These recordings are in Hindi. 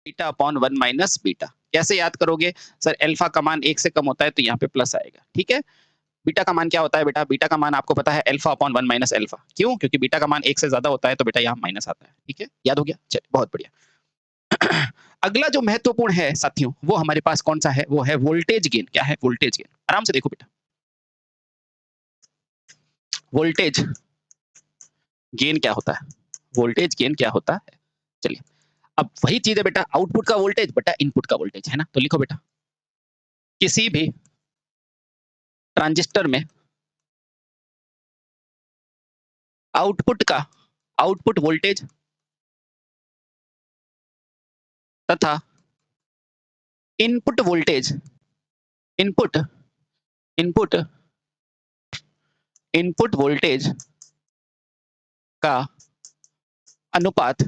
Beta upon 1 minus beta. कैसे याद करोगे सर? अल्फा का मान 1 से कम होता है तो यहाँ पे प्लस आएगा, ठीक है। बीटा का मान क्या होता है बेटा? बीटा का मान आपको पता है अल्फा अपॉन 1 माइनस अल्फा। क्यों? क्योंकि बीटा का मान 1 से ज्यादा होता है तो बेटा यहाँ माइनस आता है, ठीक है। याद हो गया? चलिए बहुत बढ़िया। अगला जो महत्वपूर्ण है साथियों, वो हमारे पास कौन सा है? वो है वोल्टेज गेन। क्या है? Voltage gain. आराम से देखो बेटा, वोल्टेज गेन क्या होता है? वोल्टेज गेन क्या होता है? चलिए, अब वही चीज है बेटा, आउटपुट का वोल्टेज बटा इनपुट का वोल्टेज, है ना। तो लिखो बेटा, किसी भी ट्रांजिस्टर में आउटपुट वोल्टेज तथा input voltage input input input voltage का अनुपात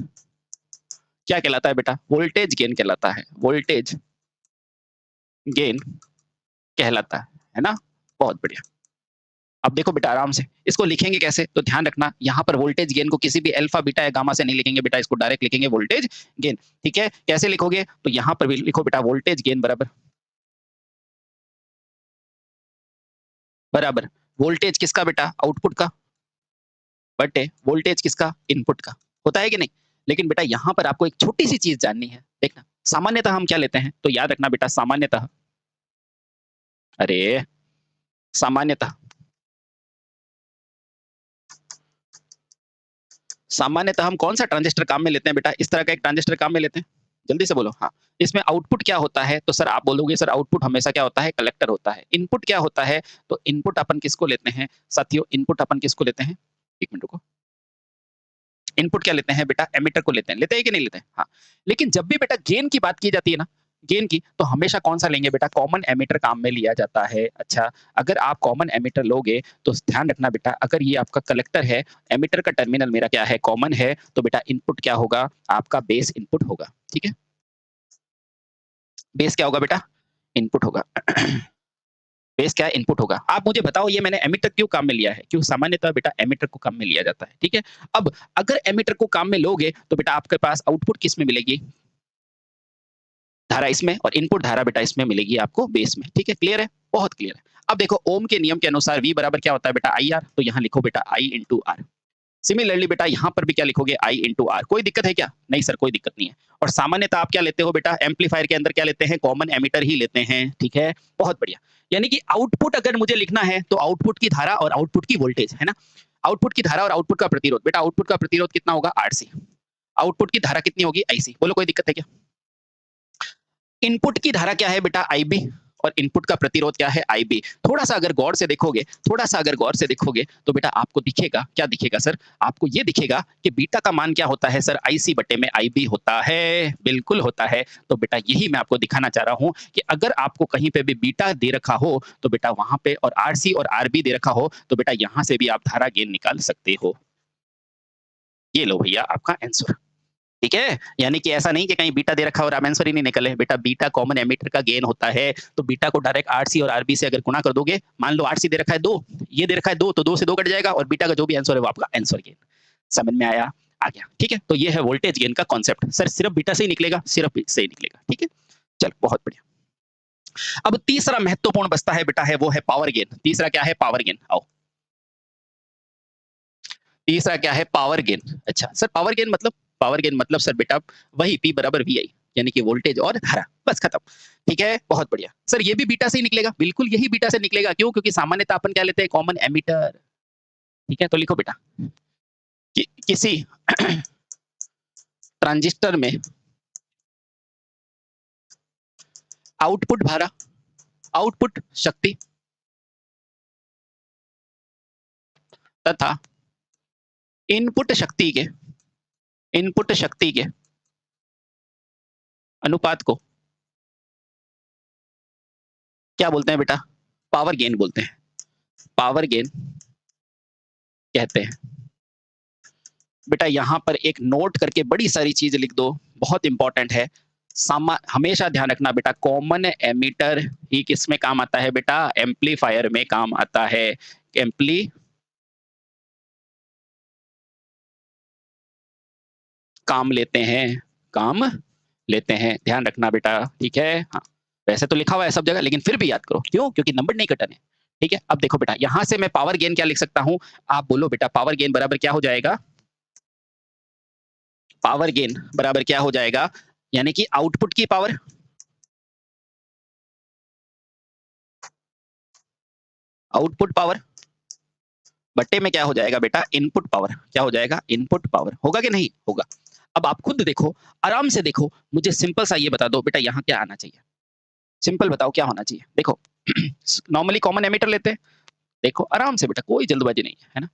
क्या कहलाता है बेटा? वोल्टेज गेन कहलाता है। वोल्टेज गेन कहलाता है ना। बहुत बढ़िया। अब देखो बेटा, आराम से इसको लिखेंगे कैसे, तो ध्यान रखना, यहाँ पर वोल्टेज गेन को किसी भी अल्फा बीटा या गामा से नहीं लिखेंगे बेटा, इसको डायरेक्ट लिखेंगे वोल्टेज गेन, ठीक है। कैसे लिखोगे? तो यहाँ पर भी लिखो बेटा, वोल्टेज गेन बराबर वोल्टेज किसका बेटा? आउटपुट का, बटे वोल्टेज किसका? इनपुट का। होता है कि नहीं? लेकिन बेटा यहाँ पर आपको एक छोटी सी चीज जाननी है, देखना। सामान्यतः हम क्या लेते हैं? तो याद रखना बेटा, सामान्यतः, अरे सामान्यतः सामान्यतः हम कौन सा ट्रांजिस्टर काम में लेते हैं बेटा? इस तरह का एक ट्रांजिस्टर काम में लेते हैं। जल्दी से बोलो। हाँ, इसमें आउटपुट क्या होता है? तो सर आप बोलोगे सर आउटपुट हमेशा क्या होता है? कलेक्टर होता है। इनपुट क्या होता है? तो इनपुट अपन किसको लेते हैं साथियों? इनपुट अपन किसको लेते हैं? एक मिनट रुको। इनपुट क्या लेते हैं बेटा? एमिटर को लेते हैं कि नहीं लेते हैं? हाँ। लेकिन जब भी बेटा गेन की बात की जाती है ना, गेन की, तो हमेशा कौन सा लेंगे बेटा? कॉमन एमिटर काम में लिया जाता है। अच्छा, अगर आप कॉमन एमिटर लोगे तो ध्यान रखना बेटा, अगर ये आपका कलेक्टर है, एमिटर का टर्मिनल मेरा क्या है? कॉमन है, तो बेटा इनपुट क्या होगा? आपका बेस इनपुट होगा, ठीक है। बेस क्या होगा बेटा? इनपुट होगा। बेस क्या है? इनपुट होगा। आप मुझे बताओ, ये मैंने एमिटर क्यों काम में लिया है? क्यों? सामान्यतः बेटा एमिटर को काम में लिया जाता है, ठीक है। अब अगर एमिटर को काम में लोगे तो बेटा आपके पास आउटपुट किस में मिलेगी? धारा इसमें, और इनपुट धारा बेटा इसमें मिलेगी आपको, बेस में, ठीक है। क्लियर है? बहुत क्लियर है। अब देखो, ओम के नियम के अनुसार V बराबर क्या होता है बेटा? I R. तो यहाँ लिखो बेटा I इंटू आर। सिमिलरली बेटा यहाँ पर भी क्या लिखोगे? I into R. कोई दिक्कत है क्या? नहीं सर, कोई दिक्कत नहीं है। और सामान्यतः आप क्या लेते हो बेटा? एम्पलीफायर के अंदर क्या लेते हैं? कॉमन एमिटर ही लेते हैं, ठीक है। बहुत बढ़िया। यानी कि आउटपुट अगर मुझे लिखना है तो आउटपुट की धारा और आउटपुट की वोल्टेज, है ना। आउटपुट की धारा और आउटपुट का प्रतिरोध बेटा, आउटपुट का प्रतिरोध कितना होगा? RC। आउटपुट की धारा कितनी होगी? IC। बोलो, कोई दिक्कत है क्या? इनपुट की धारा क्या है बेटा? IB। और इनपुट का प्रतिरोध क्या है? IB। थोड़ा सा अगर गौर से देखोगे तो बेटा आपको दिखेगा, क्या दिखेगा सर? आपको ये दिखेगा कि बीटा का मान क्या होता है सर? IC बटे में IB होता है। बिल्कुल होता है। तो बेटा यही मैं आपको दिखाना चाह रहा हूं कि अगर आपको कहीं पे भी बीटा दे रखा हो तो बेटा वहां पे, और RC और RB दे रखा हो तो बेटा यहां से भी आप धारा गेन निकाल सकते हो। ये लो भैया आपका आंसर, ठीक है। यानी कि ऐसा नहीं कि कहीं बीटा दे रखा और आप आंसर ही नहीं निकले। बेटा बीटा कॉमन एमिटर का गेन होता है, तो बीटा को डायरेक्ट आरसी और आरबी से अगर गुणा कर दोगे, मान लो आरसी दे रखा है 2, ये दे रखा है 2, तो 2 से 2 कट जाएगा और बीटा का जो भी आंसर है वो आपका आंसर गेन। समझ में आया? आ गया, ठीक है। तो ये है वोल्टेज गेन का कॉन्सेप्ट। सर सिर्फ बीटा से ही निकलेगा? सिर्फ से ही निकलेगा, ठीक है। चलो बहुत बढ़िया। अब तीसरा महत्वपूर्ण बचता है बेटा, है वो है पावर गेन। तीसरा क्या है? Power gain. आओ, तीसरा क्या है? Power gain. अच्छा सर, पावर गेन मतलब? पावर गेन मतलब सर बेटा वही P बराबर VI, यानी कि वोल्टेज और धारा, बस खत्म, ठीक है। बहुत बढ़िया सर, ये भी बीटा से ही निकलेगा। बिल्कुल यही बीटा से निकलेगा। क्यों? क्योंकि सामान्यतः अपन क्या लेते हैं? कॉमन एमिटर, ठीक है। तो लिखो बेटा कि किसी ट्रांजिस्टर में आउटपुट धारा, आउटपुट शक्ति तथा इनपुट शक्ति के अनुपात को क्या बोलते हैं बेटा? पावर गेन बोलते हैं। पावर गेन कहते हैं। बेटा यहाँ पर एक नोट करके बड़ी सारी चीज लिख दो, बहुत इंपॉर्टेंट है। हमेशा ध्यान रखना बेटा, कॉमन एमिटर ही किस में काम आता है बेटा? एम्पलीफायर में काम आता है। काम लेते हैं, काम लेते हैं, ध्यान रखना बेटा, ठीक है? हाँ, वैसे तो लिखा हुआ है सब जगह, लेकिन फिर भी याद करो, क्यों? क्योंकि नंबर नहीं कटने, ठीक है? अब देखो बेटा, यहाँ से मैं पावर गेन क्या लिख सकता हूँ? आप बोलो बेटा, पावर गेन बराबर क्या हो जाएगा? पावर गेन बराबर क्या हो जाएगा? यानी कि आउटपुट की पावर, आउटपुट पावर बट्टे में क्या हो जाएगा बेटा? Input power. क्या हो जाएगा? Input power. होगा कि नहीं? होगा। अब आप खुद देखो, आराम से देखो, मुझे सिंपल सा ये बता दो बेटा, यहाँ क्या आना चाहिए? सिंपल बताओ क्या होना चाहिए? देखो नॉर्मली कॉमन एमिटर लेते हैं। देखो आराम से बेटा, कोई जल्दबाजी नहीं है ना?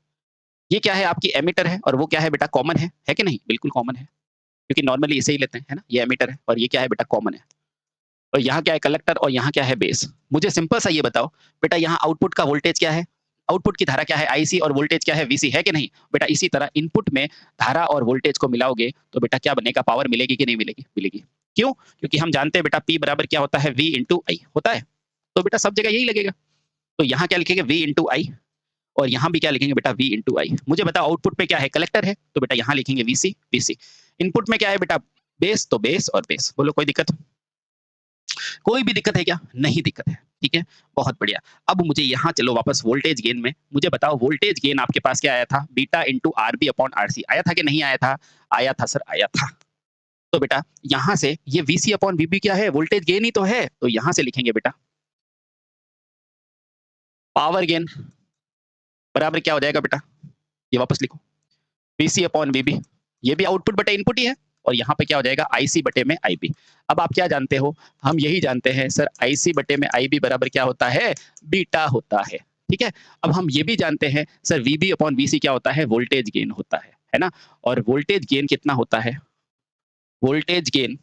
ये क्या है? आपकी एमिटर है, और वो क्या है बेटा? कॉमन है कि नहीं? बिल्कुल कॉमन है, क्योंकि नॉर्मली इसे ही लेते हैं, है ना? ये एमिटर है और ये क्या है बेटा? कॉमन है। और यहाँ क्या है? कलेक्टर, और यहाँ क्या है? बेस। मुझे सिंपल सा ये बताओ बेटा, यहाँ आउटपुट का वोल्टेज क्या है? आउटपुट की धारा क्या है? आईसी, और वोल्टेज क्या है? वीसी, है कि नहीं? बेटा इसी तरह इनपुट में धारा और वोल्टेज को मिलाओगे तो बेटा क्या बनेगा? पावर मिलेगी कि नहीं मिलेगी? मिलेगी। क्यों? क्योंकि हम जानते हैं बेटा P बराबर क्या होता है? V इंटू आई होता है। तो बेटा सब जगह यही लगेगा। तो यहाँ क्या लिखेंगे? V इंटू आई, और यहाँ भी क्या लिखेंगे बेटा? V इंटू आई। मुझे बताओ आउटपुट में क्या है? कलेक्टर है, तो बेटा यहाँ लिखेंगे VC, VC। इनपुट में क्या है बेटा? बेस, तो बेस और बेस। बोलो कोई दिक्कत? कोई भी दिक्कत है क्या? नहीं दिक्कत है, ठीक है? बहुत बढ़िया। अब मुझे यहाँ चलो वापस वोल्टेज गेन में, मुझे बताओ वोल्टेज गेन आपके पास क्या आया था? Beta into RB upon RC. आया था कि नहीं आया था? आया था सर, आया था। तो बेटा यहाँ से ये वीसी अपॉन वीबी क्या है? वोल्टेज गेन ही तो है। तो यहाँ से लिखेंगे बेटा पावर गेन बराबर क्या हो जाएगा बेटा? ये वापस लिखो, वीसी अपॉन वीबी। ये भी आउटपुट बटे इनपुट ही है, और यहाँ पे क्या हो जाएगा? आईसी बटे में आईबी। अब आप क्या जानते हो? हम यही जानते हैं सर, आईसी बटे में आईबी बराबर क्या होता है? बीटा होता है, ठीक है? अब हम ये भी जानते हैं सर, वीबी अपॉन वीसी क्या होता है? वोल्टेज गेन होता है ना? और वोल्टेज गेन कितना होता है? वोल्टेज गेन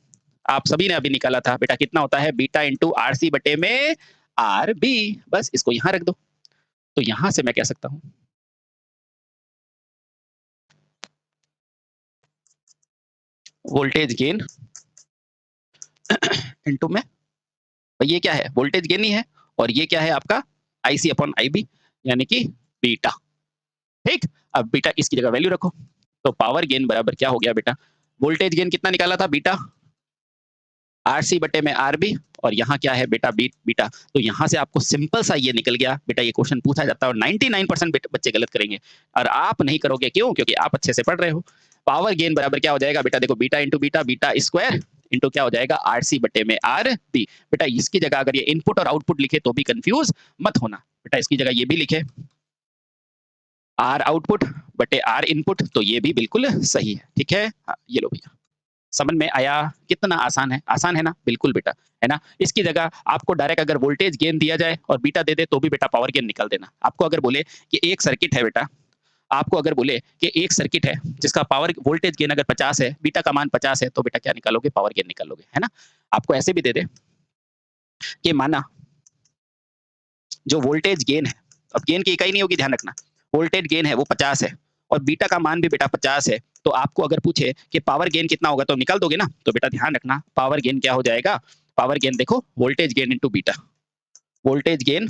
आप सभी ने अभी निकाला था बेटा, कितना होता है? बीटा इंटू आरसी बटे में आरबी। बस इसको यहाँ रख दो। तो यहाँ से मैं कह सकता हूँ वोल्टेज गेन इंटू में, ये क्या है? वोल्टेज गेन ही है, और ये क्या है आपका? आईसी अपॉन आईबी, यानी कि बीटा। ठीक, अब बीटा इसकी जगह वैल्यू रखो, तो पावर गेन बराबर क्या हो गया बेटा? वोल्टेज गेन कितना निकाला था? बीटा, आरसी बटे में आरबी, और यहाँ क्या है बेटा? बीटा। तो यहाँ से आपको सिंपल सा ये निकल गया बेटा, ये क्वेश्चन पूछा जाता है और 99% बच्चे गलत करेंगे, और आप नहीं करोगे। क्यों? क्योंकि आप अच्छे से पढ़ रहे हो। पावर गेन बराबर क्या हो जाएगा बेटा? देखो beta into beta, beta square into क्या हो जाएगा? आरसी बटे में आर बी। बेटा इसकी जगह अगर ये इनपुट और आउटपुट लिखे तो भी कंफ्यूज मत होना बेटा, इसकी जगह ये भी लिखे आर आउटपुट बटे आर इनपुट, तो ये भी बिल्कुल सही है, ठीक है? हाँ, ये लो भैया, समझ में आया? कितना आसान है? आसान है ना? बिल्कुल बेटा, है ना? इसकी जगह आपको डायरेक्ट अगर वोल्टेज गेन दिया जाए और बीटा दे दे तो भी बेटा पावर गेन निकाल देना। आपको अगर बोले कि एक सर्किट है बेटा, आपको अगर बोले कि एक सर्किट है जिसका पावर वोल्टेज गेन अगर 50 है, बीटा का मान 50 है, तो बेटा क्या निकालोगे? पावर गेन निकालोगे, है ना? आपको ऐसे भी दे दे कि माना जो वोल्टेज गेन है, अब गेन की इकाई नहीं होगी, ध्यान रखना, वोल्टेज गेन है वो 50 है, और बीटा का मान भी बेटा 50 है, तो आपको अगर पूछे कि पावर गेन कितना होगा तो निकाल दोगे ना? तो बेटा ध्यान रखना, पावर गेन क्या हो जाएगा? पावर गेन देखो, voltage gain into beta, voltage gain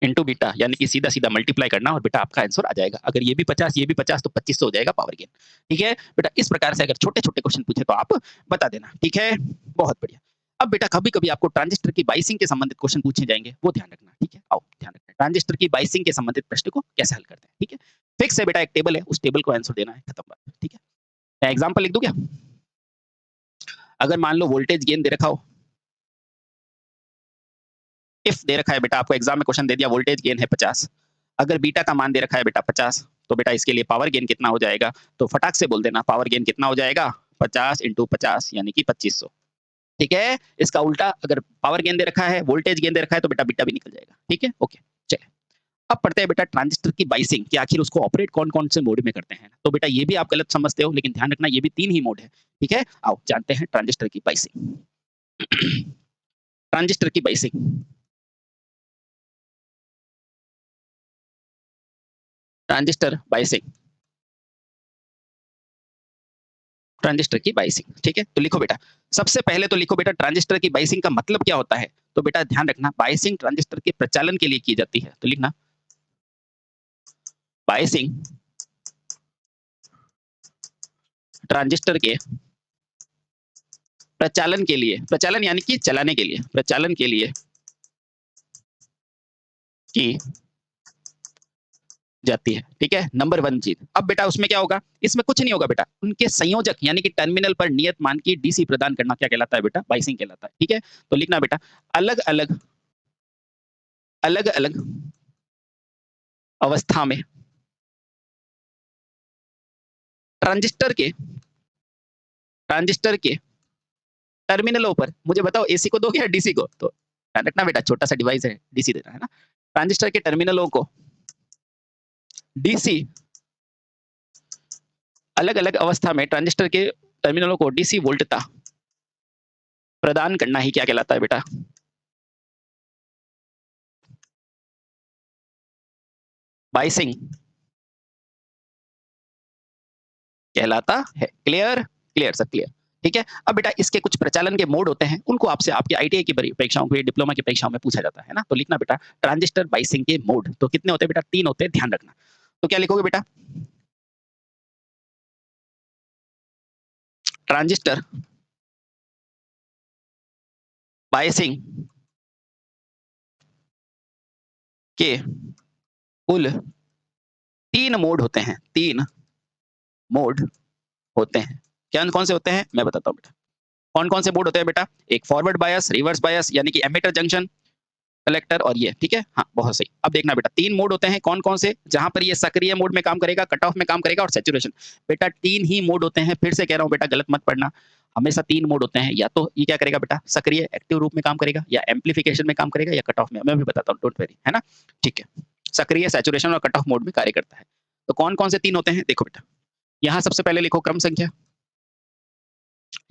into beta, यानी कि सीधा सीधा मल्टीप्लाई करना और बेटा आपका आंसर आ जाएगा। अगर ये भी 50 ये भी 50 तो 2500 हो जाएगा पावर गेन, ठीक है बेटा? इस प्रकार से अगर छोटे छोटे क्वेश्चन पूछे तो आप बता देना, ठीक है? बहुत बढ़िया। अब बेटा कभी कभी आपको ट्रांजिस्टर की बाइसिंग के संबंधित क्वेश्चन पूछे जाएंगे, वो ध्यान रखना, ठीक है? आओ ध्यान रखना, ट्रांजिस्टर की बाइसिंग के संबंधित प्रश्न को कैसे हल करते हैं, ठीक है? फिक्स है बेटा, एक टेबल है, उस टेबल को आंसर देना है, खत्म बात, ठीक है? एग्जाम्पल लिख दूं क्या? अगर मान लो वोल्टेज गेन दे रखा हो, इफ दे रखा है बेटा, आपको एग्जाम में क्वेश्चन दे दिया वोल्टेज गेन है 50, अगर बीटा का मान दे रखा है बेटा 50, तो बेटा इसके लिए पावर गेन कितना हो जाएगा? तो फटाक से बोल देना, पावर गेन कितना हो जाएगा? 50 इंटू 50 यानी कि 2500, ठीक है? इसका उल्टा, अगर पावर गेन दे रखा है, वोल्टेज गेन दे रखा है, तो बेटा बीटा भी निकल जाएगा, ठीक है? ओके, चलिए अब पढ़ते हैं बेटा ट्रांजिस्टर की बाइसिंग, कि आखिर उसको ऑपरेट कौन कौन से मोड में करते हैं। तो बेटा ये भी आप गलत समझते हो, लेकिन ध्यान रखना ये भी 3 ही मोड है, ठीक है? आओ जानते हैं ट्रांजिस्टर की बाइसिंग। ट्रांजिस्टर की बाइसिंग, ट्रांजिस्टर बाइसिंग, ट्रांजिस्टर की बाइसिंग, ठीक है? तो लिखो बेटा, सबसे पहले तो लिखो बेटा ट्रांजिस्टर की बाइसिंग का मतलब क्या होता है? तो बेटा ध्यान रखना, बाइसिंग ट्रांजिस्टर के प्रचालन के लिए की जाती है, तो लिखना बाइसिंग ट्रांजिस्टर के प्रचालन के लिए, प्रचालन यानी कि चलाने के लिए, प्रचालन के लिए की जाती है, ठीक है। नंबर 1 चीज। अब बेटा उसमें क्या होगा, इसमें कुछ नहीं होगा बेटा, उनके संयोजक यानी कि टर्मिनल पर नियत मान की डीसी प्रदान करना क्या कहलाता है बेटा, बाइसिंग कहलाता है, ठीक है। तो लिखना बेटा अलग अलग अवस्था में ट्रांजिस्टर के टर्मिनलों पर, मुझे बताओ एसी को दोगे या डीसी को, तो ध्यान रखना बेटा छोटा सा डिवाइस है, डीसी देना है ना। ट्रांजिस्टर के टर्मिनलों को डीसी, अलग अलग अवस्था में ट्रांजिस्टर के टर्मिनलों को डीसी वोल्टता प्रदान करना ही क्या कहलाता है बेटा, बाइसिंग कहलाता है। क्लियर, क्लियर सब क्लियर, ठीक है। अब बेटा इसके कुछ प्रचालन के मोड होते हैं, उनको आपसे आपके आईटीआई की परीक्षाओं को, डिप्लोमा की परीक्षाओं में पूछा जाता है ना। तो लिखना बेटा ट्रांजिस्टर बाइसिंग के मोड, तो कितने होते हैं बेटा, 3 होते हैं, ध्यान रखना। तो क्या लिखोगे बेटा, ट्रांजिस्टर बाइसिंग के कुल 3 मोड होते हैं, 3 मोड होते हैं। क्या कौन से होते हैं मैं बताता हूँ बेटा। कौन कौन से मोड होते हैं बेटा, एक फॉरवर्ड बायस, रिवर्स बायस यानी कि एमिटर जंक्शन, कलेक्टर और ये, ठीक है। हाँ बहुत सही। अब देखना बेटा 3 मोड होते हैं, कौन कौन से, जहां पर ये सक्रिय मोड में काम करेगा, कट ऑफ में काम करेगा और सैचुरेशन। बेटा 3 ही मोड होते हैं, फिर से कह रहा हूँ बेटा गलत मत पढ़ना, हमेशा 3 मोड होते हैं। या तो ये क्या करेगा बेटा, सक्रिय एक्टिव रूप में काम करेगा, या एम्पलीफिकेशन में काम करेगा, या कट ऑफ में। मैं भी बताता हूँ, डोंट वेरी, है ना, ठीक है। सक्रिय, सैचुरेशन और कट ऑफ मोड में कार्य करता है। तो कौन कौन से 3 होते हैं, देखो बेटा यहाँ सबसे पहले लिखो क्रम संख्या,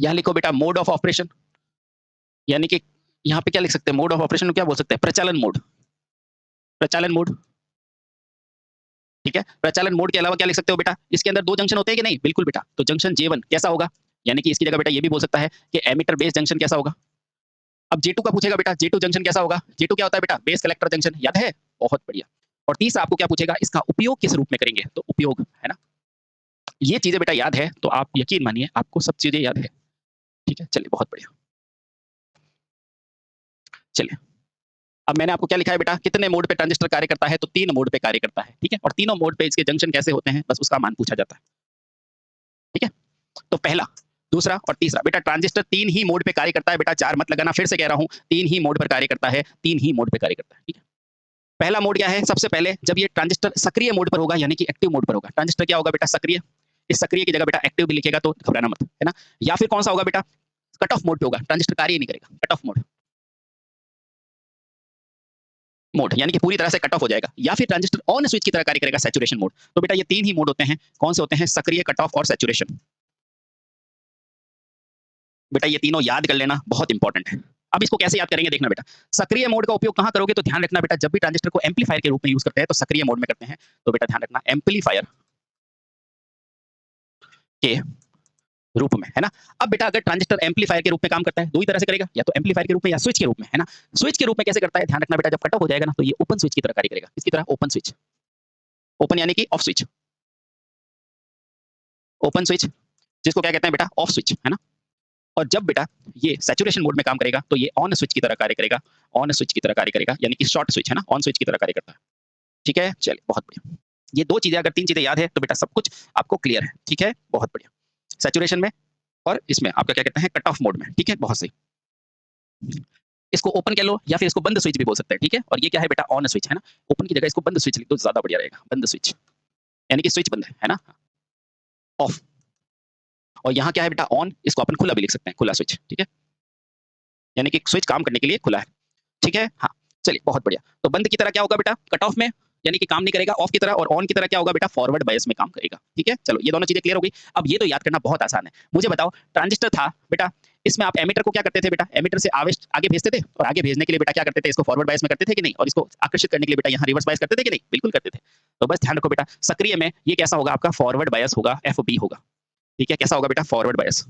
यहाँ लिखो बेटा मोड ऑफ ऑपरेशन, यानी कि यहाँ पे क्या लिख सकते हैं, मोड ऑफ ऑपरेशन को क्या बोल सकते हैं, प्रचालन मोड, प्रचालन मोड, ठीक है। प्रचालन मोड के अलावा क्या लिख सकते हो बेटा, इसके अंदर 2 जंक्शन होते हैं कि नहीं, बिल्कुल बेटा। तो जंक्शन J1 कैसा होगा, यानी कि इसकी जगह बेटा ये भी बोल सकता है कि एमिटर बेस जंक्शन कैसा होगा। अब J2 का पूछेगा बेटा, J2 जंक्शन कैसा होगा, J2 क्या होता है बेटा, बेस कलेक्टर जंक्शन, याद है, बहुत बढ़िया। और तीसरा आपको क्या पूछेगा, इसका उपयोग किस रूप में करेंगे, तो उपयोग, है ना। ये चीजें बेटा याद है तो आप यकीन मानिए आपको सब चीजें याद है, ठीक है। चलिए बहुत बढ़िया, चलिए अब मैंने आपको क्या लिखा है बेटा, कितने मोड पे ट्रांजिस्टर कार्य करता है, तो 3 मोड पे कार्य करता है, ठीक है। और तीनों मोड पे इसके जंक्शन कैसे होते हैं, बस उसका मान पूछा जाता है, ठीक है। तो पहला, दूसरा और तीसरा बेटा, ट्रांजिस्टर 3 ही मोड पे कार्य करता है बेटा, 4 मत लगाना, फिर से कह रहा हूं 3 ही मोड पर कार्य करता है, 3 ही मोड पे कार्य करता है, ठीक है। पहला मोड क्या है, सबसे पहले जब ये ट्रांजिस्टर सक्रिय मोड पर होगा, यानी कि एक्टिव मोड पर होगा। ट्रांजिस्टर क्या होगा बेटा, सक्रिय, इस सक्रिय की जगह बेटा एक्टिव भी लिखेगा तो घबराना मत, है ना। या फिर कौन सा होगा बेटा, कट ऑफ मोड पे होगा, ट्रांजिस्टर कार्य ही नहीं करेगा, कट ऑफ मोड यानी कि पूरी तरह से कट ऑफ हो जाएगा। या फिर ट्रांजिस्टर ऑन स्विच की तरह कार्य करेगा, सैचुरेशन मोड। तो बेटा ये 3 ही मोड होते हैं, कौन से होते हैं, सक्रिय, कट ऑफ और सैचुरेशन। बेटा ये तीनों याद कर लेना, बहुत इंपॉर्टेंट है। अब इसको कैसे याद करेंगे, देखना बेटा, सक्रिय मोड का उपयोग कहां करोगे, तो ध्यान रखना बेटा जब भी ट्रांजिस्टर को एम्पलीफायर के रूप में यूज करते हैं तो सक्रिय मोड में करते हैं। तो बेटा ध्यान रखना एम्पलीफायर के रूप में, है ना। अब बेटा अगर ट्रांजिस्टर एम्पलीफायर के रूप में काम करता है, 2 ही तरह से करेगा, या तो एम्पलीफायर के रूप में या स्विच के रूप में, है ना। स्विच के रूप में कैसे करता है, ध्यान रखना बेटा जब कट ऑफ हो जाएगा ना तो ये ओपन स्विच की तरह कार्य करेगा। किसकी तरह, ओपन स्विच, ओपन यानी कि ऑफ स्विच, ओपन स्विच जिसको क्या कहते हैं बेटा, ऑफ स्विच, है ना। और जब बेटा ये सैचुरेशन मोड में काम करेगा तो ये ऑन स्विच की तरह कार्य करेगा, ऑन स्विच की तरह कार्य करेगा, यानी कि शॉर्ट स्विच, है ना, ऑन स्विच की तरह कार्य करता है, ठीक है। चलिए बहुत बढ़िया, ये 2 चीजें अगर 3 चीजें याद है तो बेटा सब कुछ आपको क्लियर है, ठीक है, बहुत बढ़िया। सैचुरेशन में और इसमें आपका क्या कहते हैं, कट ऑफ मोड में, ठीक है, बहुत सही। इसको ओपन कह लो या फिर इसको बंद स्विच भी बोल सकते हैं, ठीक है। और ये क्या है बेटा, ऑन स्विच, है ना। ओपन की जगह इसको बंद स्विच लिख दो, ज्यादा बढ़िया रहेगा, बंद स्विच यानी कि स्विच बंद है ना, ऑफ। और यहाँ क्या है बेटा, ऑन, इसको अपन खुला भी लिख सकते हैं, खुला स्विच, ठीक है, यानी कि स्विच काम करने के लिए खुला है, ठीक है। हाँ चलिए बहुत बढ़िया। तो बंद की तरह क्या होगा बेटा, कट ऑफ में यानी कि काम नहीं करेगा, ऑफ की तरह, और ऑन की तरह क्या होगा बेटा, फॉरवर्ड बायस में काम करेगा, ठीक है। चलो ये दोनों चीजें क्लियर हो गई। अब ये तो याद करना बहुत आसान है। मुझे बताओ ट्रांजिस्टर था बेटा, इसमें आप एमिटर को क्या करते थे बेटा, एमिटर से आवेश आगे भेजते थे, और आगे भेजने के लिए बेटा क्या करते थे, इसको फॉरवर्ड बायस में करते थे कि नहीं, और इसको आकर्षित करने के लिए बेटा यहाँ रिवर्स बायस करते थे कि नहीं, बिल्कुल करते थे। तो बस ध्यान रखो बेटा, सक्रिय में ये कैसा होगा आपका, फॉरवर्ड बायस होगा, FB होगा, ठीक है। कैसा होगा बेटा, फॉरवर्ड बायस,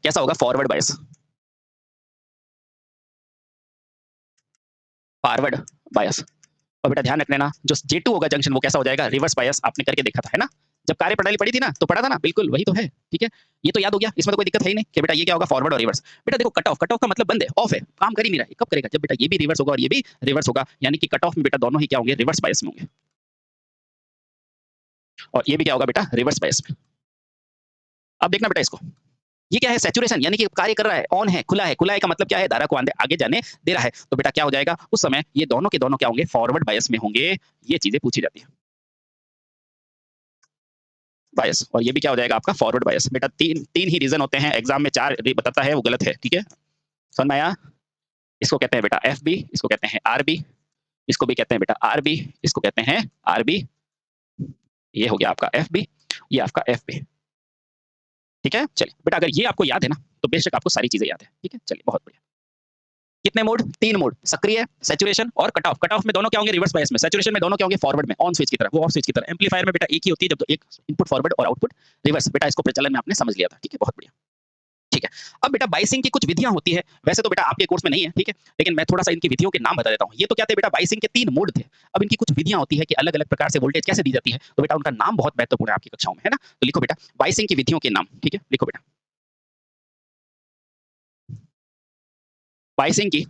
कैसा होगा, फॉरवर्ड बायस, फॉरवर्ड बायस। और बेटा ध्यान रख लेना जो J2 होगा जंक्शन वो कैसा हो जाएगा, रिवर्स बायस, आपने करके देखा था, है ना। जब कार्य प्रणाली पढ़ी थी ना तो पढ़ा था ना, बिल्कुल वही तो है, ठीक है। ये तो याद हो गया, इसमें तो कोई दिक्कत है ही नहीं कि बेटा ये क्या होगा, फॉरवर्ड और रिवर्स। बेटा देखो कट ऑफ का मतलब बंद है, ऑफ है, काम कर ही नहीं रहा है, कब करेगा, जब बेटा ये भी रिवर्स होगा और ये भी रिवर्स होगा, यानी कि कट ऑफ में बेटा दोनों ही क्या होंगे, रिवर्स बायस में होंगे, और ये भी क्या होगा बेटा, रिवर्स बायस में। अब देखना बेटा इसको, ये क्या है, सैचुरेशन, यानी कि कार्य कर रहा है, ऑन है, खुला है, खुला है का मतलब क्या है, धारा को आगे जाने दे रहा है, तो बेटा क्या हो जाएगा, उस समय ये दोनों के दोनों क्या होंगे, फॉरवर्ड बायस में होंगे, ये चीजें पूछी जाती है, बायस, और ये भी क्या हो जाएगा आपका, फॉरवर्ड बायस। बेटा तीन ही रीजन होते हैं, एग्जाम में 4 बताता है, वो गलत है, ठीक है, समझ में आया। इसको कहते हैं बेटा एफ बी, इसको कहते हैं आर बी, इसको भी कहते हैं बेटा आर बी, इसको कहते हैं आर बी, ये हो गया आपका एफ बी, ये आपका एफ बी, ठीक है। चलिए बेटा अगर ये आपको याद है ना, तो बेशक आपको सारी चीजें याद है, ठीक है। चलिए बहुत बढ़िया। कितने मोड, 3 मोड, सक्रिय, सैचुरेशन और कट ऑफ। कट ऑफ में दोनों क्या होंगे, रिवर्स बायस में, सैचुरेशन में दोनों क्या होंगे, फॉरवर्ड में, ऑन स्विच की तरह, वो ऑफ स्विच की तरह। एम्पलीफायर में बेटा एक ही होती है, जब तो एक इनपुट फॉरवर्ड और आउटपुट रिवर्स। बेटा इसको प्रचलन में आपने समझ लिया था, ठीक है, बहुत बढ़िया। ठीक है, अब बेटा बाइसिंग की कुछ विधियां होती है, वैसे तो बेटा आपके कोर्स में नहीं है, ठीक है, लेकिन मैं थोड़ा सा इनकी विधियों के नाम बता देता हूँ। ये तो क्या थे बेटा, बाइसिंग के 3 मोड थे। अब इनकी कुछ विधियां होती है कि अलग अलग प्रकार से वोल्टेज कैसे दी जाती है, तो बेटा उनका नाम बहुत महत्वपूर्ण है आपकी कक्षाओं में, है ना। तो लिखो बेटा बाइसिंग की विधियों के नाम, ठीक है, लिखो बेटा बाइसिंग की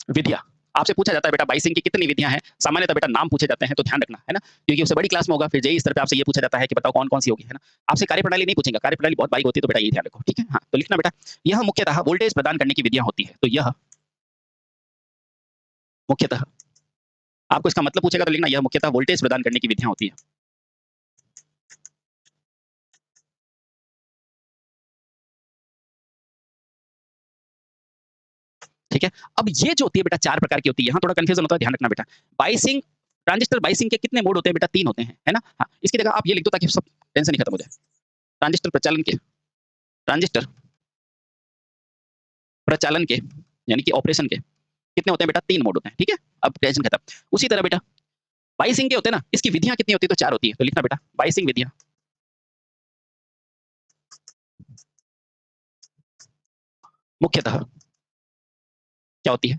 विधियां। आपसे पूछा जाता है बेटा बाइसिंग की कितनी विधियां हैं, सामान्यतः बेटा नाम पूछे जाते हैं, तो ध्यान रखना, है ना, क्योंकि उससे बड़ी क्लास में होगा, फिर जेईई स्तर पे आपसे ये पूछा जाता है कि बताओ कौन कौन सी होगी, है ना। आपसे कार्यप्रणाली नहीं पूछेगा, कार्यप्रणाली बहुत बारीक होती है, तो बेटा ये ध्यान रखो, ठीक है। हाँ, तो लिखना बेटा, यह मुख्यतः वोल्टेज प्रदान करने की विधियां होती है, तो यह मुख्यतः, आपको इसका मतलब पूछेगा तो लिखना, यह मुख्यतः वोल्टेज प्रदान करने की विधियां होती है, ठीक है। अब ये जो होती है बेटा 4 प्रकार की होती है, यहाँ थोड़ा कंफ्यूजन होता है, ध्यान रखना बेटा। बाइसिंग, ट्रांजिस्टर बाइसिंग के कितने मोड होते हैं बेटा, 3 होते हैं, है ना। हाँ, इसकी जगह आप ये लिख दो ताकि सब टेंशन ही खत्म हो जाए। ट्रांजिस्टर प्रचालन के, ट्रांजिस्टर प्रचालन के, यानी कि ऑपरेशन के कितने होते हैं बेटा, 3 मोड होते हैं, ठीक है। अब टेंशन खत्म। उसी तरह बेटा बाइसिंग के होते हैं ना, इसकी विधियां कितनी होती है, तो 4 होती है, तो लिखना बेटा बाइसिंग विधियां मुख्यतः क्या होती है,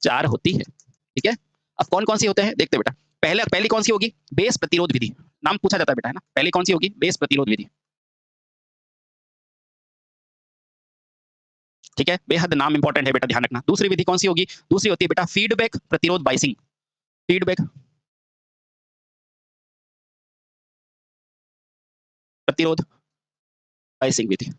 4 होती है, ठीक है। अब कौन कौन सी होते हैं देखते हैं बेटा। पहली कौन सी होगी, बेस प्रतिरोध विधि, नाम पूछा जाता है बेटा, है ना। पहली कौन सी होगी, बेस प्रतिरोध विधि, ठीक है, बेहद नाम इंपॉर्टेंट है बेटा, ध्यान रखना। दूसरी विधि कौन सी होगी, दूसरी होती है बेटा फीडबैक प्रतिरोध बाइसिंग, फीडबैक प्रतिरोध बाइसिंग विधि,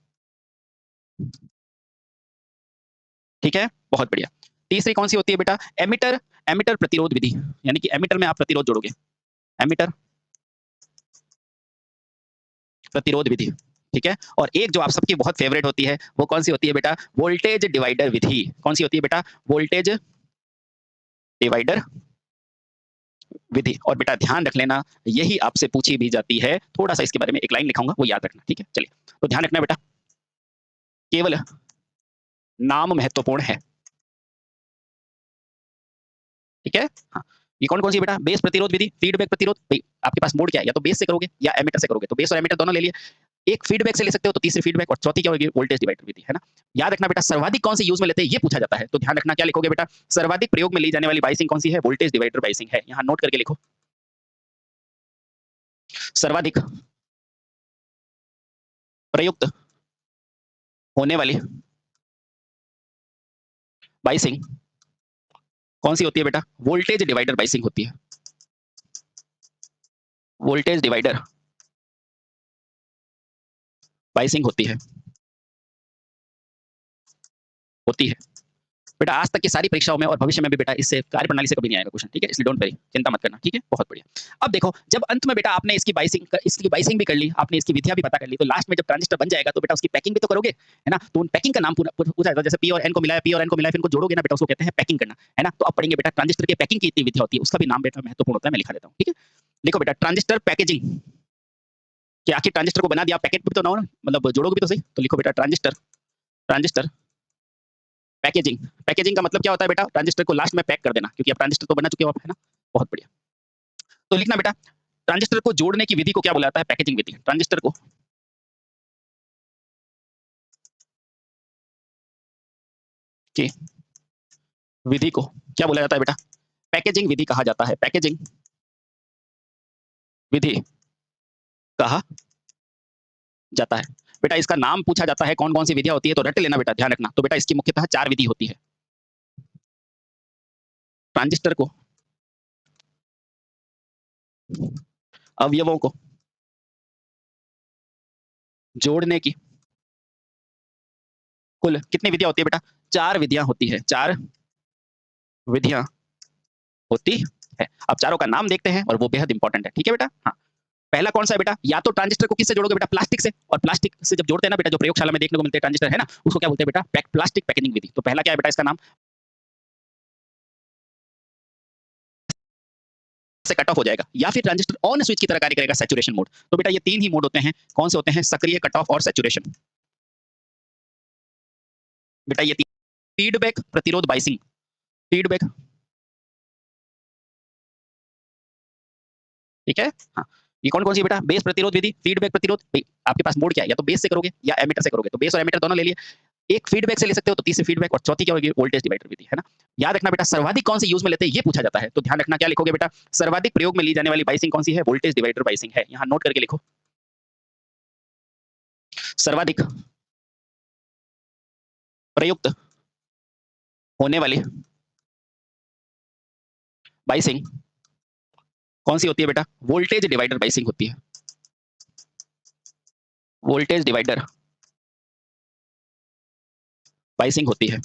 ठीक है, बहुत बढ़िया। तीसरी कौन सी होती है बेटा, एमिटर एमिटर प्रतिरोध विधि, यानी कि एमिटर में आप प्रतिरोध जोड़ोगे, एमिटर प्रतिरोध विधि, ठीक है। और एक जो आप सबकी बहुत फेवरेट होती है, वो कौन सी होती है बेटा, वोल्टेज डिवाइडर विधि। कौन सी होती है बेटा, वोल्टेज डिवाइडर विधि। और बेटा ध्यान रख लेना, यही आपसे पूछी भी जाती है, थोड़ा सा इसके बारे में एक लाइन लिखाऊंगा, वो याद रखना, ठीक है। चलिए तो ध्यान रखना बेटा, केवल नाम महत्वपूर्ण है, ठीक है। हाँ, ये कौन कौन सी बेटा, बेस प्रतिरोध विधि, फीडबैक प्रतिरोध। आपके पास मोड क्या है, या तो बेस से करोगे या एमीटर से करोगे, तो बेस और एमीटर दोनों ले लिए। एक फीडबैक से ले सकते हो, तो तीसरी फीडबैक, और चौथी क्या होगी, वोल्टेज डिवाइडर विधि, है ना। याद रखना बेटा, सर्वाधिक कौन सी यूज में लेते हैं, ये पूछा जाता है, तो ध्यान रखना क्या लिखोगे बेटा, सर्वाधिक प्रयोग में ली जाने वाली बाइसिंग कौन सी है, वोल्टेज डिवाइडर बाइसिंग है। यहाँ नोट करके लिखो, सर्वाधिक प्रयुक्त होने वाली बाइसिंग कौन सी होती है बेटा, वोल्टेज डिवाइडर बाइसिंग होती है, वोल्टेज डिवाइडर बाइसिंग होती है बेटा। आज तक की सारी परीक्षाओं में और भविष्य में भी बेटा इससे कार्यप्रणाली से कभी नहीं आएगा क्वेश्चन, ठीक है, इसलिए डोंट वरी, चिंता मत करना, ठीक है, बहुत बढ़िया। अब देखो, जब अंत में बेटा आपने इसकी बाइसिंग भी कर ली, आपने इसकी विधियां भी पता कर ली, तो लास्ट में जब ट्रांजिस्टर बन जाएगा, तो बेटा उसकी पैकिंग भी तो करोगे, है ना। तो उन पैकिंग का नाम पूछा जाता है, जैसे पी और एन को मिलाया, फिर इनको जोड़ोगे ना बेटा, उसको कहते हैं पैकिंग करना, है ना। तो अब पढ़ेंगे बेटा ट्रांजिस्टर के पैकिंग की इतनी विधियां होती है, उसका भी नाम बेटा महत्वपूर्ण होता है, मैं लिखा देता हूँ, ठीक है। लिखो बेटा ट्रांजिस्टर पैकेजिंग, कि आखिर ट्रांजिस्टर को बना दिया, पैकेट भी तो ना हो ना, मतलब जोड़ोगे भी तो सही। तो लिखो बेटा ट्रांजिस्टर ट्रांजिस्टर पैकेजिंग। पैकेजिंग का मतलब क्या होता है बेटा, ट्रांजिस्टर को लास्ट में पैक कर देना, क्योंकि अब ट्रांजिस्टर तो बना चुके हो आप, है ना, बहुत बढ़िया। तो लिखना बेटा, ट्रांजिस्टर को जोड़ने की विधि को क्या बोला जाता है, पैकेजिंग विधि। ट्रांजिस्टर को की विधि को क्या बोला जाता है बेटा, पैकेजिंग विधि कहा जाता है, पैकेजिंग विधि कहा जाता है। बेटा इसका नाम पूछा जाता है, कौन-कौन सी विधियाँ होती है, तो रट लेना बेटा, ध्यान रखना। तो बेटा इसकी मुख्यतः 4 विधि होती है। ट्रांजिस्टर को अवयवों को जोड़ने की कुल कितनी विधियाँ होती है बेटा? 4 विधियाँ होती है, 4 विधियाँ होती है। अब चारों का नाम देखते हैं और वो बेहद इंपॉर्टेंट है, ठीक है बेटा? हाँ। पहला कौन-सा है बेटा? या तो ट्रांजिस्टर को किससे जोड़ोगे बेटा? प्लास्टिक से, और प्लास्टिक से जब जोड़ते हैं ना बेटा, जो प्रयोगशाला में देखने को मिलते हैं ट्रांजिस्टर, है ना? उसको क्या बोलते हैं बेटा? प्लास्टिक पैकेजिंग विधि। तो पहला क्या है बेटा इसका नाम? से कट ऑफ हो जाएगा, या फिर ट्रांजिस्टर ऑन स्विच की तरह कार्य करेगा, सैचुरेशन मोड। तो बेटा ये 3 ही मोड होते हैं। कौन से होते हैं? सक्रिय, कट ऑफ और सैचुरेशन। बेटा ये फीडबैक, प्रतिरोध, बायसिंग। फीडबैक, ठीक है? हाँ। ये कौन-कौन सी है बेटा? बेस प्रतिरोध विधि, फीडबैक प्रतिरोध। भई आपके पास मोड क्या है? या तो बेस से करोगे या एमीटर से करोगे। तो बेस और एमीटर दोनों ले लिए। एक फीडबैक से ले सकते हो, तो तीसरी फीडबैक, और चौथी क्या होगी? वोल्टेज डिवाइडर विधि, है ना? याद रखना बेटा, सर्वाधिक कौन से यूज़ में लेते हैं, ये पूछा जाता है। तो ध्यान रखना, क्या लिखोगे बेटा? सर्वाधिक प्रयोग में ली जाने वाली बायसिंग कौन सी है? वोल्टेज डिवाइडर बायसिंग है। यहाँ नोट करके लिखो। सर्वाधिक प्रयुक्त होने वाली बायसिंग कौन सी होती है बेटा? वोल्टेज डिवाइडर बायसिंग होती है। वोल्टेज डिवाइडर बायसिंग होती है।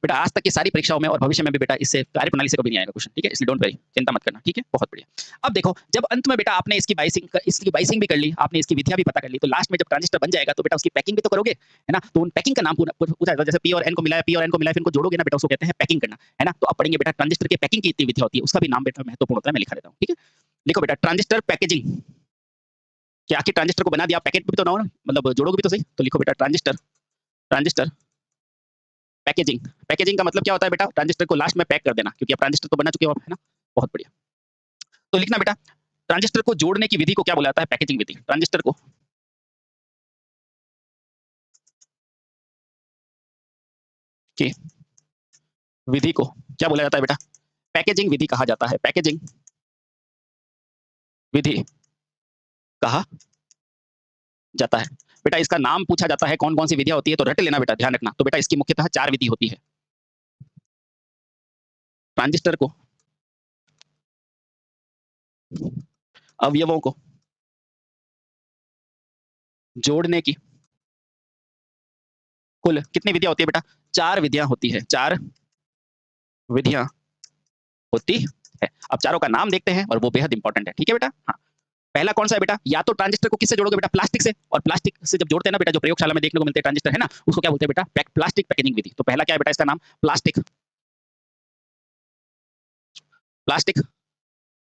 बेटा आज तक की सारी परीक्षाओं में और भविष्य में भी बेटा इससे कार्यप्रणाली से कभी नहीं आएगा क्वेश्चन, ठीक है? इसलिए डोंट वरी, चिंता मत करना, ठीक है? बहुत बढ़िया। अब देखो, जब अंत में बेटा आपने इसकी बाइसिंग भी कर ली, आपने इसकी विधियाँ भी पता कर ली, तो लास्ट में जब ट्रांजिस्टर बन जाएगा तो बेटा उसकी पैकिंग भी तो करोगे, है ना? तो उन पैकिंग का नाम पूछा जाता है, जैसे पी और एन को मिलाया, फिर इनको जोड़ोगे ना बेटा, उसको कहते हैं पैकिंग करना, है ना? तो अब पढ़ेंगे बेटा ट्रांजिस्टर के पैकिंग की इतनी विधियाँ होती है, उसका भी नाम बेटा महत्वपूर्ण होता है, मैं लिखा देता हूँ, ठीक है? लिखो बेटा, ट्रांजिस्टर पैकेजिंग। क्या आखिर ट्रांजिस्टर को बना दिया, पैकेट भी तो ना हो ना, मतलब जोड़ोगे भी तो सही। तो लिखो बेटा ट्रांजिस्टर पैकेजिंग। पैकेजिंग का मतलब क्या होता है बेटा? ट्रांजिस्टर को लास्ट में पैक कर देना, क्योंकि अब ट्रांजिस्टर तो बना चुके हो आप, है ना? बहुत बढ़िया। तो लिखना बेटा, ट्रांजिस्टर को जोड़ने की विधि को क्या बोला जाता है? पैकेजिंग विधि। ट्रांजिस्टर को की विधि को क्या बोला जाता है बेटा? पैकेजिंग विधि कहा जाता है। पैकेजिंग विधि कहा जाता है। बेटा इसका नाम पूछा जाता है, कौन-कौन सी विधियाँ होती है, तो रट लेना बेटा, ध्यान रखना। तो बेटा इसकी मुख्यतः 4 विधि होती है। ट्रांजिस्टर को अवयवों को जोड़ने की कुल कितनी विधियाँ होती है बेटा? 4 विधियाँ होती है। 4 विधियाँ होती है। अब चारों का नाम देखते हैं और वो बेहद इंपॉर्टेंट है, ठीक है बेटा? हाँ। पहला कौन सा है बेटा? या तो ट्रांजिस्टर को किससे जोड़ोगे बेटा? प्लास्टिक से, और प्लास्टिक से जब जोड़ते हैं ना बेटा, जो प्रयोगशाला में देखने को मिलते हैं ट्रांजिस्टर, है ना? उसको क्या बोलते हैं बेटा? प्लास्टिक पैकेजिंग विधि। तो पहला क्या है बेटा इसका नाम? Plastic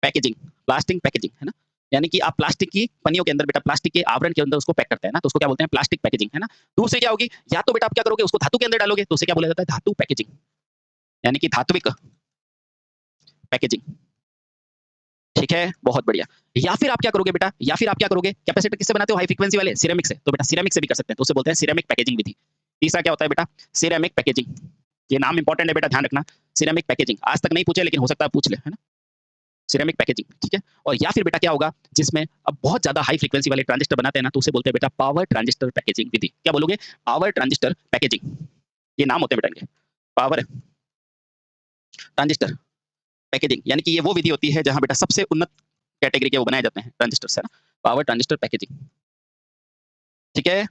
packaging. प्लास्टिक पैकेजिंग, है ना? यानी कि आप प्लास्टिक की पन्नियों के अंदर बेटा, प्लास्टिक के आवरण के अंदर उसको पैक करते हैं ना, तो उसको क्या बोलते हैं? प्लास्टिक पैकेजिंग, है ना? दूसरी क्या होगी? या तो बेटा आप क्या करोगे, उसको धातु के अंदर डालोगे, तो उसे क्या बोला जाता है? धातु पैकेजिंग, यानी कि धात्विक पैकेजिंग, ठीक है? बहुत बढ़िया। या फिर आप क्या करोगे बेटा? या फिर आप क्या करोगे? कैपेसिटर किससे बनाते हो? हाई फ्रीक्वेंसी वाले, सिरेमिक से। तो बेटा सिरेमिक से भी कर सकते हैं, तो उसे बोलते हैं सिरेमिक पैकेजिंग विधि। तीसरा क्या होता है बेटा? Ceramic packaging. ये नाम इंपॉर्टेंट है बेटा, ध्यान रखना। सिरेमिक पैकेजिंग आज तक नहीं पूछे, लेकिन हो सकता है पूछ ले, है ना? सिरेमिक पैकेजिंग, ठीक है? और या फिर बेटा क्या होगा, जिसमें अब बहुत ज़्यादा हाई फ्रीक्वेंसी वाले ट्रांजिस्टर बनाते हैं ना, तो उसे बोलते हैं बेटा पावर ट्रांजिस्टर पैकेजिंग विधि। क्या बोलोगे? Power transistor packaging. ये नाम होते हैं बेटा इनके। पावर ट्रांजिस्टर पैकेजिंग, यानी कि ये वो विधि होती है जहाँ बेटा सबसे उन्नत कैटेगरी के वो बनाए जाते हैं ट्रांजिस्टर्स, है ना? पावर ट्रांजिस्टर पैकेजिंग, ठीक है?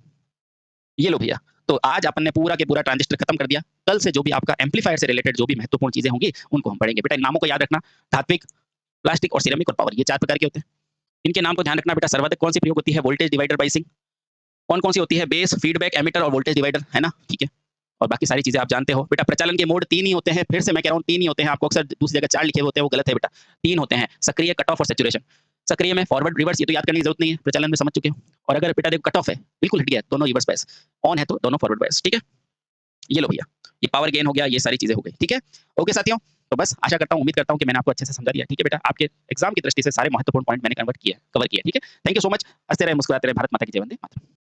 ये लो भैया। तो आज अपन ने पूरा के पूरा ट्रांजिस्टर खत्म कर दिया। कल से जो भी आपका एम्पलीफायर से रिलेटेड जो भी महत्वपूर्ण चीज़ें होंगी, उनको हम पढ़ेंगे। बेटा इन नामों को याद रखना, धात्विक, प्लास्टिक और सिरेमिक और पावर, ये 4 प्रकार के होते हैं। इनके नाम को ध्यान रखना बेटा। सर्वाधिक कौन सी प्रयोग होती है? Voltage divider biasing. कौन-कौन सी होती है? बेस, फीडबैक, एमीटर और वोल्टेज डिवाइडर, है ना? ठीक है। और बाकी सारी चीज़ें आप जानते हो। बेटा प्रचालन के मोड 3 ही होते हैं। फिर से मैं कह रहा हूँ 3 ही होते हैं। आपको अक्सर दूसरी जगह 4 लिखे हुए होते हैं, वो गलत है बेटा। 3 होते हैं, सक्रिय, कट ऑफ और सैचुरेशन। सक्रिय में फॉरवर्ड, रिवर्स, ये तो याद करने की जरूरत नहीं है, प्रचालन में समझ चुके हो। और अगर बेटा देखो कट ऑफ है, बिल्कुल हट गया, दोनों रिवर्स बायस। ऑन है तो दोनों फॉरवर्ड बायस, ठीक है? ये लो भैया, ये पावर गेन हो गया, ये सारी चीज़ें हो गई, ठीक है? ओके साथियों, तो बस आशा करता हूँ, उम्मीद करता हूँ कि मैंने आपको अच्छे से समझा दिया, ठीक है बेटा? आपके एग्ज़ाम की दृष्टि से सारे महत्वपूर्ण पॉइंट मैंने कवर किए हैं, ठीक है? Thank you so much. हँसते रहे, मुस्कुराते रहे, भारत माता की जय, वंदे मातरम।